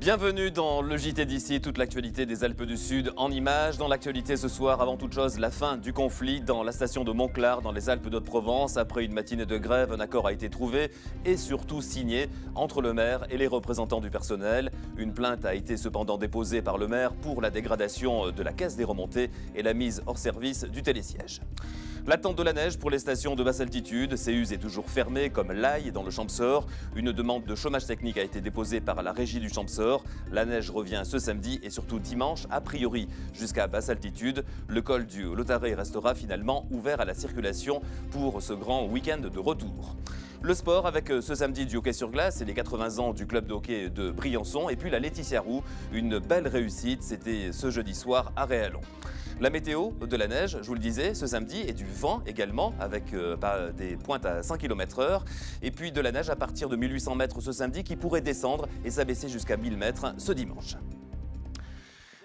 Bienvenue dans le JT d'ici, toute l'actualité des Alpes du Sud en images. Dans l'actualité ce soir, avant toute chose, la fin du conflit dans la station de Monclar, dans les Alpes d'Haute-Provence. Après une matinée de grève, un accord a été trouvé et surtout signé entre le maire et les représentants du personnel. Une plainte a été cependant déposée par le maire pour la dégradation de la caisse des remontées et la mise hors service du télésiège. L'attente de la neige pour les stations de basse altitude. Céus est toujours fermée, comme l'Aille dans le Champsaur. Une demande de chômage technique a été déposée par la régie du Champsaur. La neige revient ce samedi et surtout dimanche, a priori jusqu'à basse altitude. Le col du Lotaré restera finalement ouvert à la circulation pour ce grand week-end de retour. Le sport avec ce samedi du hockey sur glace et les 80 ans du club de hockey de Briançon. Et puis la Laetitia Roux, une belle réussite, c'était ce jeudi soir à Réallon. La météo, de la neige, je vous le disais, ce samedi, et du vent également, avec des pointes à 5 km/h. Et puis de la neige à partir de 1800 mètres ce samedi qui pourrait descendre et s'abaisser jusqu'à 1000 mètres ce dimanche.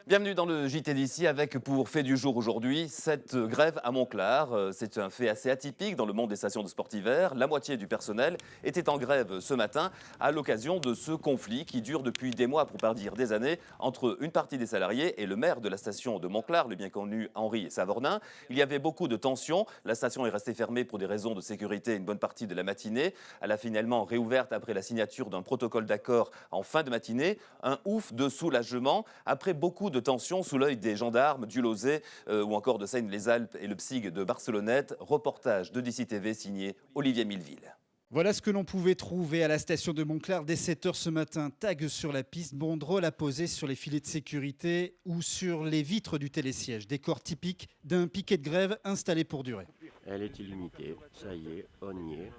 Bienvenue dans le JT d'ici avec pour fait du jour aujourd'hui cette grève à Monclar. C'est un fait assez atypique dans le monde des stations de sport hiver. La moitié du personnel était en grève ce matin à l'occasion de ce conflit qui dure depuis des mois, pour pas dire des années, entre une partie des salariés et le maire de la station de Monclar, le bien connu Henri Savornin. Il y avait beaucoup de tensions. La station est restée fermée pour des raisons de sécurité une bonne partie de la matinée. Elle a finalement réouverte après la signature d'un protocole d'accord en fin de matinée. Un ouf de soulagement après beaucoup de tension sous l'œil des gendarmes du Lozay ou encore de Seine-les-Alpes et le PSIG de Barcelonnette. Reportage de DC TV signé Olivier Milleville. Voilà ce que l'on pouvait trouver à la station de Monclar dès 7 h ce matin. Tag sur la piste, banderole apposée sur les filets de sécurité ou sur les vitres du télésiège. Décor typique d'un piquet de grève installé pour durer. Elle est illimitée, ça y est, on y est.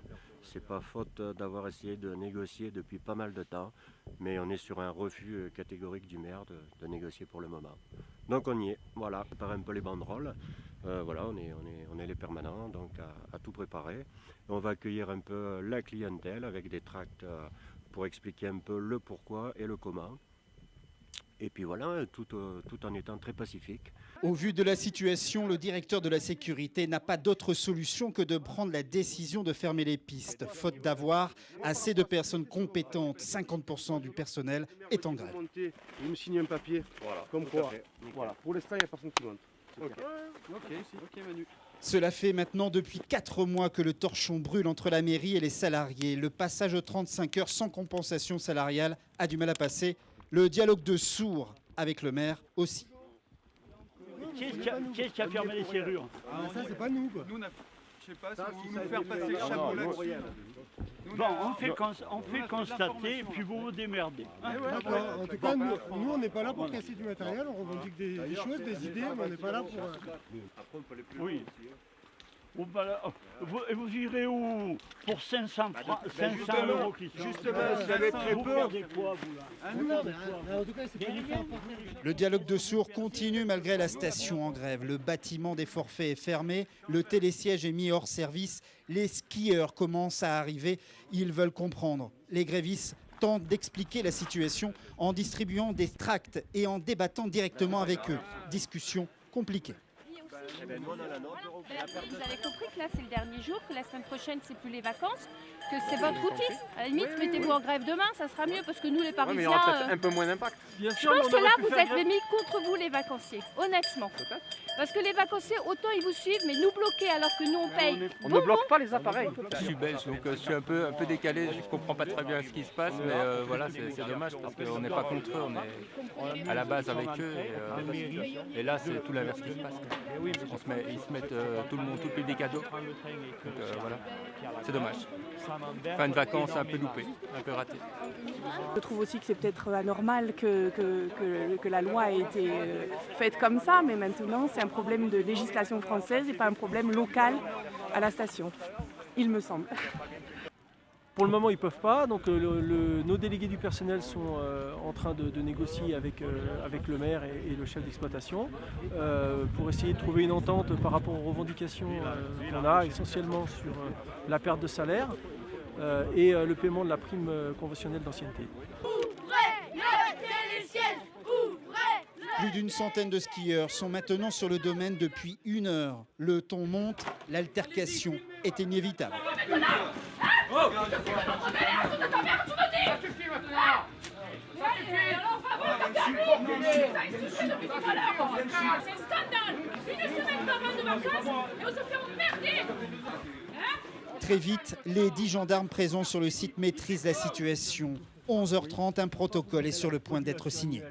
C'est pas faute d'avoir essayé de négocier depuis pas mal de temps, mais on est sur un refus catégorique du maire de négocier pour le moment. Donc on y est, voilà, préparer un peu les banderoles, voilà, on est les permanents, donc à tout préparer. On va accueillir un peu la clientèle avec des tracts pour expliquer un peu le pourquoi et le comment. Et puis voilà, tout en étant très pacifique. Au vu de la situation, le directeur de la sécurité n'a pas d'autre solution que de prendre la décision de fermer les pistes, faute d'avoir assez de personnes compétentes. 50% du personnel est en grève. Vous me signez un papier, voilà, comme quoi. Voilà. Pour l'instant, il n'y a personne qui monte. Ok, Manu. Cela fait maintenant depuis 4 mois que le torchon brûle entre la mairie et les salariés. Le passage aux 35 heures sans compensation salariale a du mal à passer. Le dialogue de sourds avec le maire aussi. Qui est-ce qui a fermé les serrures? Ça, c'est pas nous, quoi. Nous, je sais pas si vous nous faire passer le chapeau là-dessus. Bon, on fait constater, puis vous vous démerdez. D'accord. En tout cas, nous, on n'est pas là pour casser du matériel, on revendique des choses, des idées, mais on n'est pas là pour... Oui. Vous irez où pour 500 francs, 500 € qui sont? Justement, j'avais très peur. Le dialogue de sourds continue malgré la station en grève. Le bâtiment des forfaits est fermé, le télésiège est mis hors service. Les skieurs commencent à arriver, ils veulent comprendre. Les grévistes tentent d'expliquer la situation en distribuant des tracts et en débattant directement avec eux. Discussion compliquée. Vous avez compris que là c'est le dernier jour, que la semaine prochaine c'est plus les vacances, que c'est votre outil. À la limite, mettez-vous en grève demain, ça sera mieux parce que nous les Parisiens. Mais il y aura peut-être un peu moins d'impact. Je pense que là vous êtes mis contre vous les vacanciers, honnêtement. Parce que les vacanciers, autant ils vous suivent, mais nous bloquer alors que nous on paye. On ne bloque pas les appareils. Je suis belge, donc je suis un peu décalé, je ne comprends pas très bien ce qui se passe, mais voilà, c'est dommage parce qu'on n'est pas contre eux, on est à la base avec eux, et là c'est tout l'inverse qui se passe. Ils se mettent tout le monde, tout le pays des cadeaux, donc voilà, c'est dommage. Fin de vacances un peu loupée, un peu ratée. Je trouve aussi que c'est peut-être anormal que la loi ait été faite comme ça, mais maintenant c'est un problème de législation française et pas un problème local à la station, il me semble. Pour le moment, ils ne peuvent pas. Donc, nos délégués du personnel sont en train de négocier avec le maire et le chef d'exploitation pour essayer de trouver une entente par rapport aux revendications qu'on a, essentiellement sur la perte de salaire et le paiement de la prime conventionnelle d'ancienneté. Plus d'une centaine de skieurs sont maintenant sur le domaine depuis 1 heure. Le ton monte, l'altercation est inévitable. Oh, Très vite, les 10 gendarmes présents sur le site maîtrisent la situation. 11h30, un protocole est sur le point d'être signé.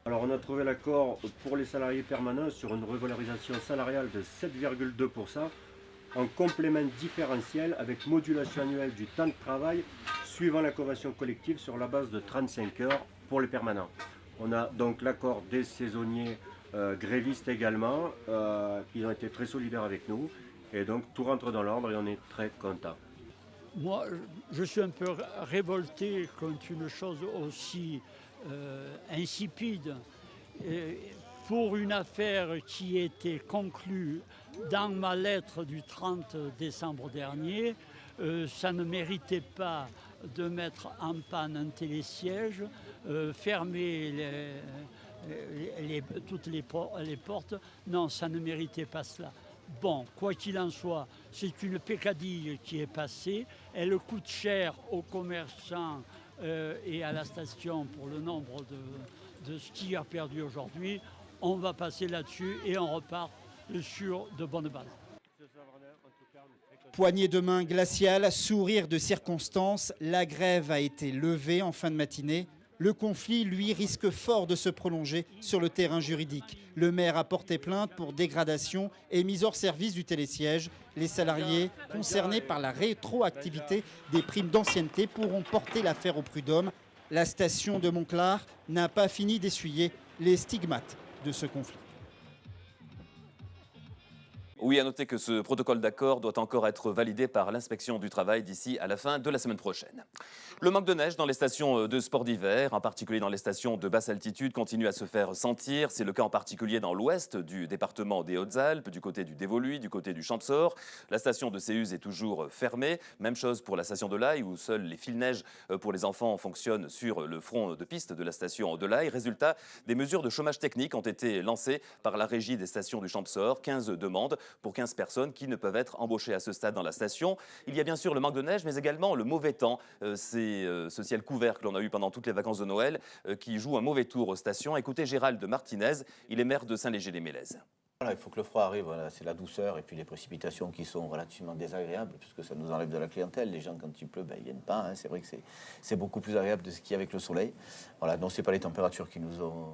Alors on a trouvé l'accord pour les salariés permanents sur une revalorisation salariale de 7,2% en complément différentiel avec modulation annuelle du temps de travail suivant la convention collective sur la base de 35 heures pour les permanents. On a donc l'accord des saisonniers grévistes également, qui ont été très solidaires avec nous. Et donc tout rentre dans l'ordre et on est très content. Moi, je suis un peu révolté contre une chose aussi insipide. Pour une affaire qui était conclue dans ma lettre du 30 décembre dernier, ça ne méritait pas de mettre en panne un télésiège, fermer toutes les portes. Non, ça ne méritait pas cela. Bon, quoi qu'il en soit, c'est une peccadille qui est passée. Elle coûte cher aux commerçants et à la station pour le nombre de skieurs perdus aujourd'hui. On va passer là-dessus et on repart sur de bonnes bases. Poignée de main glaciale, sourire de circonstance, la grève a été levée en fin de matinée. Le conflit, lui, risque fort de se prolonger sur le terrain juridique. Le maire a porté plainte pour dégradation et mise hors service du télésiège. Les salariés concernés par la rétroactivité des primes d'ancienneté pourront porter l'affaire au prud'homme. La station de Monclar n'a pas fini d'essuyer les stigmates de ce conflit. Oui, à noter que ce protocole d'accord doit encore être validé par l'inspection du travail d'ici à la fin de la semaine prochaine. Le manque de neige dans les stations de sport d'hiver, en particulier dans les stations de basse altitude, continue à se faire sentir. C'est le cas en particulier dans l'ouest du département des Hautes-Alpes, du côté du Dévoluy, du côté du Champsaur. La station de Séuz est toujours fermée. Même chose pour la station de Laye, où seuls les fils-neige pour les enfants fonctionnent sur le front de piste de la station de Laye. Résultat, des mesures de chômage technique ont été lancées par la régie des stations du Champsaur. 15 demandes pour 15 personnes qui ne peuvent être embauchées à ce stade dans la station. Il y a bien sûr le manque de neige, mais également le mauvais temps. C'est ce ciel couvert que l'on a eu pendant toutes les vacances de Noël qui joue un mauvais tour aux stations. Écoutez Gérald Martinez, il est maire de Saint-Léger-les-Mélèzes. Voilà, il faut que le froid arrive, voilà, c'est la douceur et puis les précipitations qui sont relativement désagréables puisque ça nous enlève de la clientèle. Les gens, quand il pleut, ils ne viennent pas. Hein. C'est vrai que c'est beaucoup plus agréable de skier avec le soleil. Voilà, non, ce n'est pas les températures qui nous ont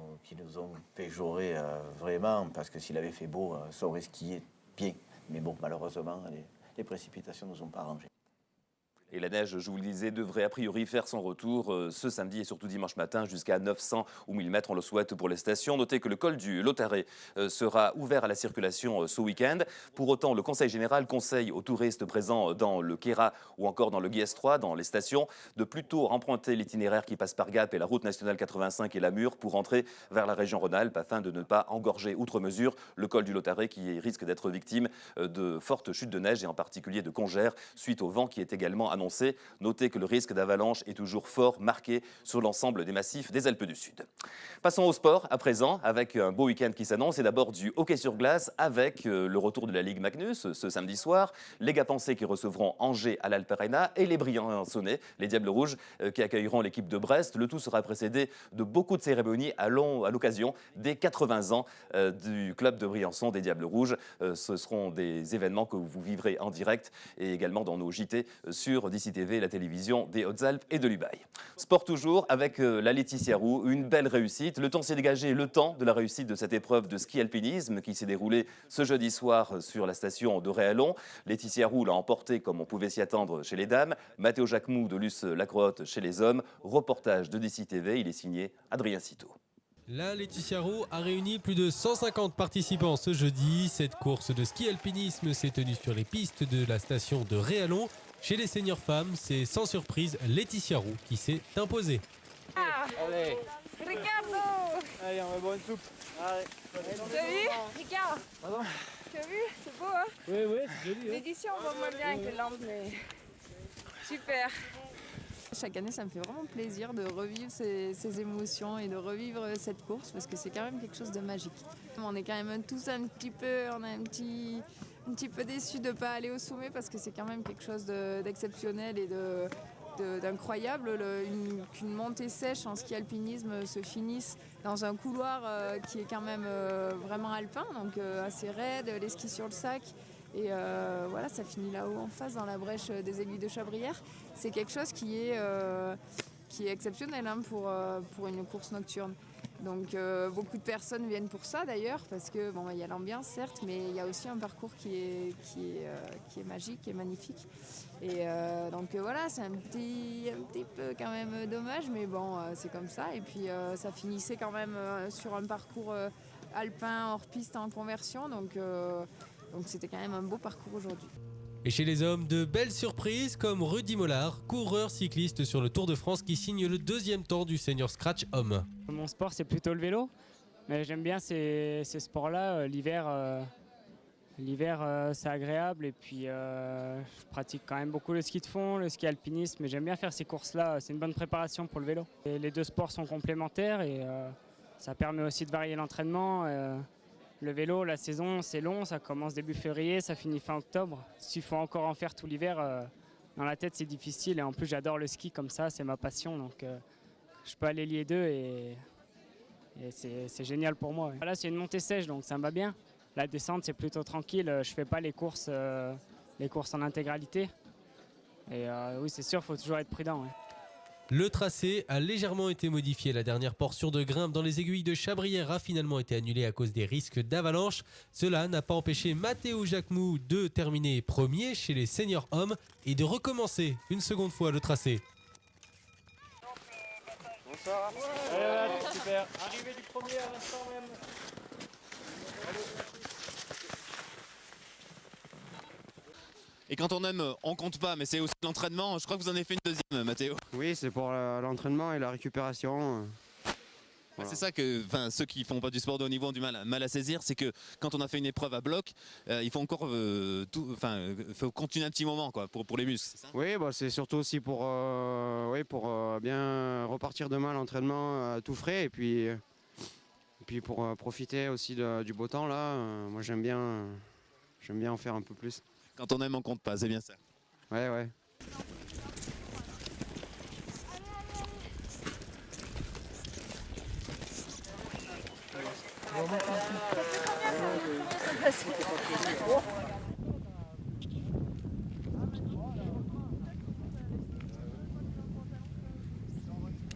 péjoré vraiment, parce que s'il avait fait beau, ça aurait skié bien. Mais bon, malheureusement, les précipitations ne nous ont pas arrangé. Et la neige, je vous le disais, devrait a priori faire son retour ce samedi et surtout dimanche matin jusqu'à 900 ou 1000 mètres, on le souhaite pour les stations. Notez que le col du Lautaret sera ouvert à la circulation ce week-end. Pour autant, le Conseil général conseille aux touristes présents dans le Queyras ou encore dans le Guiers 3, dans les stations, de plutôt emprunter l'itinéraire qui passe par Gap et la route nationale 85 et la Mure pour entrer vers la région Rhône-Alpes afin de ne pas engorger outre mesure le col du Lautaret qui risque d'être victime de fortes chutes de neige et en particulier de congères suite au vent qui est également annoncé. Notez que le risque d'avalanche est toujours fort marqué sur l'ensemble des massifs des Alpes du Sud. Passons au sport à présent avec un beau week-end qui s'annonce et d'abord du hockey sur glace avec le retour de la Ligue Magnus ce samedi soir, les Gapensais qui recevront Angers à l'Alpe Arena et les Briançonnais, les Diables Rouges qui accueilleront l'équipe de Brest. Le tout sera précédé de beaucoup de cérémonies à l'occasion des 80 ans du club de Briançon des Diables Rouges. Ce seront des événements que vous vivrez en direct et également dans nos JT sur DC TV, la télévision des Hautes-Alpes et de l'Ubaye. Sport toujours avec la Laetitia Roux, une belle réussite. Le temps s'est dégagé, le temps de la réussite de cette épreuve de ski alpinisme qui s'est déroulée ce jeudi soir sur la station de Réalon. Laetitia Roux l'a emporté comme on pouvait s'y attendre chez les dames. Mathéo Jacquemou de Luce-Lacrotte chez les hommes. Reportage de DC TV, il est signé Adrien Citeau. La Laetitia Roux a réuni plus de 150 participants ce jeudi. Cette course de ski alpinisme s'est tenue sur les pistes de la station de Réalon. Chez les seniors femmes, c'est sans surprise Laetitia Roux qui s'est imposée. Allez, Ricardo. Allez, on va boire une soupe. Allez. T'as vu, Ricard? Pardon? T'as vu? C'est beau, hein? Oui, c'est joli. L'édition, on voit moins bien avec les lampes, mais super. Chaque année, ça me fait vraiment plaisir de revivre ces émotions et de revivre cette course parce que c'est quand même quelque chose de magique. On est quand même tous un petit peu déçus de ne pas aller au sommet parce que c'est quand même quelque chose d'exceptionnel et d'incroyable qu'une montée sèche en ski alpinisme se finisse dans un couloir qui est quand même vraiment alpin, donc assez raide, les skis sur le sac. Et voilà, ça finit là-haut en face, dans la brèche des Aiguilles de Chabrières. C'est quelque chose qui est exceptionnel hein, pour une course nocturne. Donc beaucoup de personnes viennent pour ça d'ailleurs, parce que bon, y a l'ambiance certes, mais il y a aussi un parcours qui est magique, qui est magnifique. Et donc voilà, c'est un petit peu quand même dommage, mais bon, c'est comme ça. Et puis ça finissait quand même sur un parcours alpin hors piste en conversion, donc c'était quand même un beau parcours aujourd'hui. Et chez les hommes, de belles surprises comme Rudy Mollard, coureur cycliste sur le Tour de France qui signe le 2e temps du Senior Scratch Homme. Mon sport, c'est plutôt le vélo, mais j'aime bien ces sports-là. L'hiver, c'est agréable et puis je pratique quand même beaucoup le ski de fond, le ski alpinisme, mais j'aime bien faire ces courses-là. C'est une bonne préparation pour le vélo. Et les deux sports sont complémentaires et ça permet aussi de varier l'entraînement. Le vélo, la saison, c'est long, ça commence début février, ça finit fin octobre. S'il faut encore en faire tout l'hiver, dans la tête, c'est difficile. Et en plus, j'adore le ski comme ça, c'est ma passion. Donc, je peux aller lier deux et c'est génial pour moi. Là, c'est une montée sèche, donc ça me va bien. La descente, c'est plutôt tranquille. Je ne fais pas les courses en intégralité. Et oui, c'est sûr, il faut toujours être prudent. Ouais. Le tracé a légèrement été modifié. La dernière portion de grimpe dans les Aiguilles de Chabrières a finalement été annulée à cause des risques d'avalanche. Cela n'a pas empêché Matteo Jacquemou de terminer premier chez les seniors hommes et de recommencer une seconde fois le tracé. Bonsoir. Ouais, super. Arrivé du premier à l'instant même. Et quand on aime, on compte pas, mais c'est aussi l'entraînement. Je crois que vous en avez fait une deuxième, Mathéo. Oui, c'est pour l'entraînement et la récupération. Voilà. C'est ça que ceux qui font pas du sport de haut niveau ont du mal à saisir, c'est que quand on a fait une épreuve à bloc, il faut encore faut continuer un petit moment quoi, pour les muscles, c'est ça? Oui, bah, c'est surtout aussi pour bien repartir demain à l'entraînement tout frais et puis pour profiter aussi du beau temps là. Moi j'aime bien en faire un peu plus. Quand on aime, on compte pas, c'est bien ça. Ouais.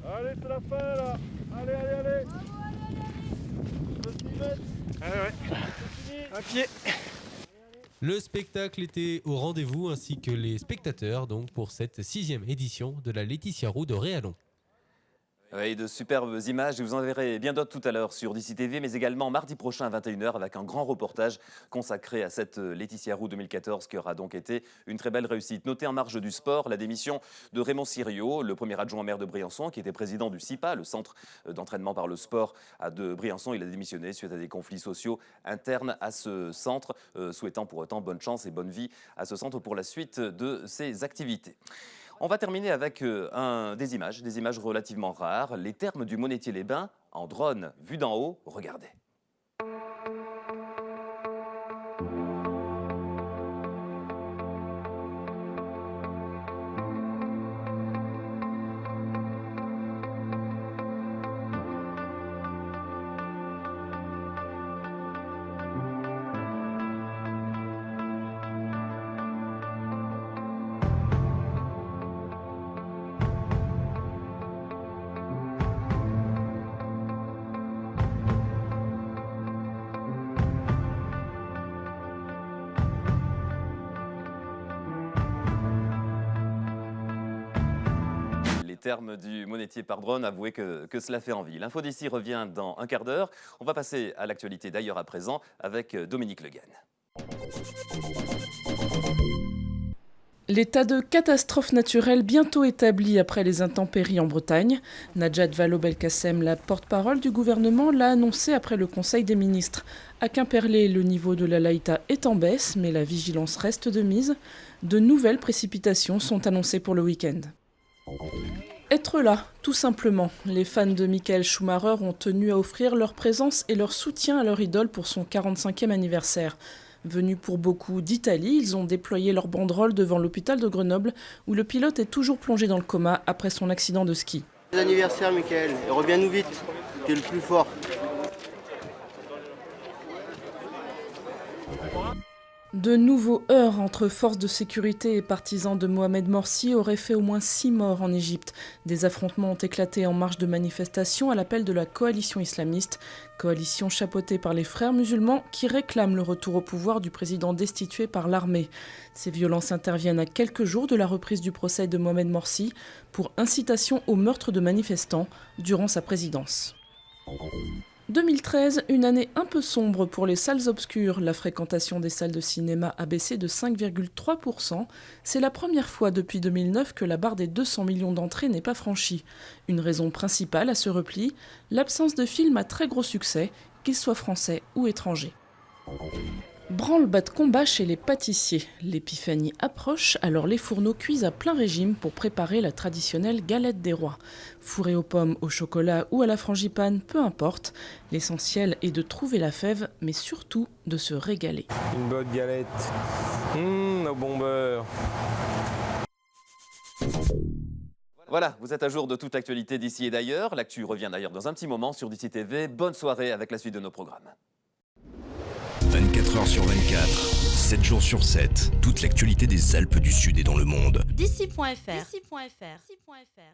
Allez, c'est la fin là. Allez. Allez. Un pied. Le spectacle était au rendez-vous ainsi que les spectateurs donc pour cette 6e édition de la Laetitia Roux de Réallon. Oui, de superbes images. Je vous en verrai bien d'autres tout à l'heure sur DC TV, mais également mardi prochain à 21h avec un grand reportage consacré à cette Laetitia Roux 2014 qui aura donc été une très belle réussite. Notez en marge du sport la démission de Raymond Siriot, le premier adjoint au maire de Briançon, qui était président du CIPA, le centre d'entraînement par le sport de Briançon. Il a démissionné suite à des conflits sociaux internes à ce centre, souhaitant pour autant bonne chance et bonne vie à ce centre pour la suite de ses activités. On va terminer avec des images relativement rares. Les thermes du Monétier-les-Bains en drone vu d'en haut. Regardez. Terme du Monétier par drone, avouez que cela fait envie. L'info d'ici revient dans un quart d'heure. On va passer à l'actualité d'ailleurs à présent avec Dominique Le Guen. L'état de catastrophe naturelle bientôt établi après les intempéries en Bretagne. Najat Vallaud-Belkacem, la porte-parole du gouvernement, l'a annoncé après le Conseil des ministres. À Quimperlé, le niveau de la Laïta est en baisse, mais la vigilance reste de mise. De nouvelles précipitations sont annoncées pour le week-end. Être là, tout simplement. Les fans de Michael Schumacher ont tenu à offrir leur présence et leur soutien à leur idole pour son 45e anniversaire. Venus pour beaucoup d'Italie, ils ont déployé leur banderole devant l'hôpital de Grenoble, où le pilote est toujours plongé dans le coma après son accident de ski. Bon anniversaire Michael, et reviens-nous vite, t'es le plus fort. De nouveaux heurts entre forces de sécurité et partisans de Mohamed Morsi auraient fait au moins 6 morts en Égypte. Des affrontements ont éclaté en marge de manifestations à l'appel de la coalition islamiste, coalition chapeautée par les frères musulmans qui réclament le retour au pouvoir du président destitué par l'armée. Ces violences interviennent à quelques jours de la reprise du procès de Mohamed Morsi pour incitation au meurtre de manifestants durant sa présidence. 2013, une année un peu sombre pour les salles obscures. La fréquentation des salles de cinéma a baissé de 5,3%. C'est la première fois depuis 2009 que la barre des 200 millions d'entrées n'est pas franchie. Une raison principale à ce repli, l'absence de films à très gros succès, qu'ils soient français ou étrangers. Branle-bas de combat chez les pâtissiers. L'épiphanie approche, alors les fourneaux cuisent à plein régime pour préparer la traditionnelle galette des rois. Fourrée aux pommes, au chocolat ou à la frangipane, peu importe. L'essentiel est de trouver la fève, mais surtout de se régaler. Une bonne galette. Au bon beurre. Voilà, vous êtes à jour de toute l'actualité d'ici et d'ailleurs. L'actu revient d'ailleurs dans un petit moment sur d'ici TV. Bonne soirée avec la suite de nos programmes. 24 heures sur 24, 7 jours sur 7, toute l'actualité des Alpes du Sud et dans le monde. D'ici.fr.